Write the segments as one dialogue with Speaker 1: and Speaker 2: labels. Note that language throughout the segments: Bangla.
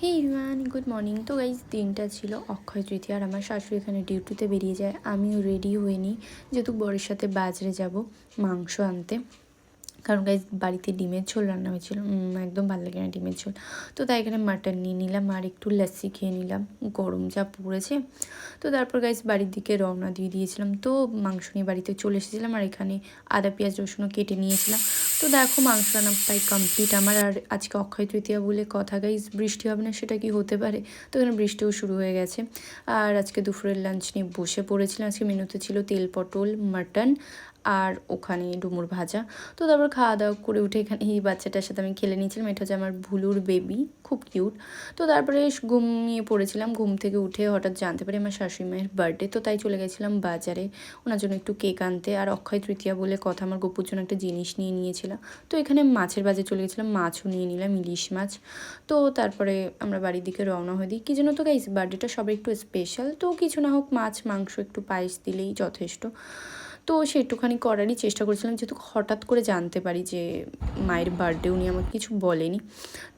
Speaker 1: হে ইভান, গুড মর্নিং। তো গাইজ দিনটা ছিল অক্ষয় তৃতীয়া, আর আমার শাশুড়ি এখানে ডিউটিতে বেরিয়ে যায়। আমিও রেডি হয়ে নিই, যেহেতু বরের সাথে বাজারে যাব মাংস আনতে। কারণ গাইজ বাড়িতে ডিমের ঝোল রান্না হয়েছিল, একদম ভালো লাগে না ডিমের ঝোল। তো তাই এখানে মাটন নিয়ে নিলাম আর একটু লাস্সি খেয়ে নিলাম, গরম যা পড়েছে। তো তারপর গাইজ বাড়ির দিকে রওনা দিয়ে দিয়েছিলাম। তো মাংস নিয়ে বাড়িতে চলে এসেছিলাম, আর এখানে আদা পেঁয়াজ রসুনও কেটে নিয়েছিলাম। তো দেখো মাংস রান্না প্রায় কমপ্লিট আমার। আর আজকে অক্ষয় তৃতীয়া বলে কথা গাইজ, বৃষ্টি হবে না সেটা কি হতে পারে? তো এখানে বৃষ্টিও শুরু হয়ে গেছে। আর আজকে দুপুরের লাঞ্চ নিয়ে বসে পড়েছিলাম। আজকে মেনুতে ছিল তেল পটল, মাটন আর ওখানে ডুমুর ভাজা। তো তারপর খাওয়া দাওয়া করে উঠে এখানে এই বাচ্চাটার সাথে আমি খেলে নিয়েছিলাম। এটা হচ্ছে আমার ভুলুর বেবি, খুব কিউট। তো তারপরে ঘুমিয়ে পড়েছিলাম। ঘুম থেকে উঠে হঠাৎ জানতে পারি আমার শাশুড়ি মায়ের বার্থডে। তো তাই চলে গেছিলাম বাজারে ওনার জন্য একটু কেক আনতে। আর অক্ষয় তৃতীয়া বলে কথা, আমার গপুর জন্য একটা জিনিস নিয়ে নিয়েছিলাম। তো এখানে মাছের বাজারে চলে গেছিলাম, মাছও নিয়ে নিলাম, ইলিশ মাছ। তো তারপরে আমরা বাড়ির দিকে রওনা হয়ে দিই। কী জন্য তো গাইস, বার্থডেটা সবাই একটু স্পেশাল, তো কিছু না হোক মাছ মাংস একটু পায়েস দিলেই যথেষ্ট। তো সেটুখানি করারই চেষ্টা করেছিলাম, যেহেতু হঠাৎ করে জানতে পারি যে মায়ের বার্থডে, উনি আমাকে কিছু বলেনি।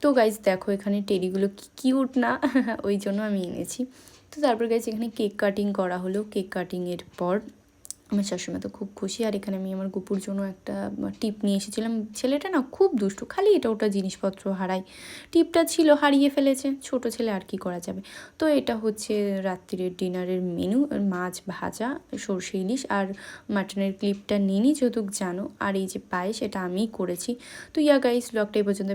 Speaker 1: তো গাইজ দেখো এখানে টেডিগুলো কি কিউট না, ওই জন্য আমি এনেছি। তো তারপর গাইজ এখানে কেক কাটিং করা হলো। কেক কাটিংয়ের পর আমার শাশুড়িমা তো খুব খুশি। আর এখানে আমি আমার গুপুর জন্য একটা টিপ নিয়ে এসেছিলাম। ছেলেটা না খুব দুষ্টু, খালি এটা ওটা জিনিসপত্র হারায়। টিপটা ছিল, হারিয়ে ফেলেছে, ছোট ছেলে আর কি করা যাবে। তো এটা হচ্ছে রাত্রিরের ডিনারের মেনু, মাছ ভাজা, সর্ষে ইলিশ আর মাটনের ক্লিপটা নিয়ে নিই যতটুক জানো। আর এই যে পায়েস, এটা আমিই করেছি। তো ইয়া গাইস, ব্লগটা এই পর্যন্ত।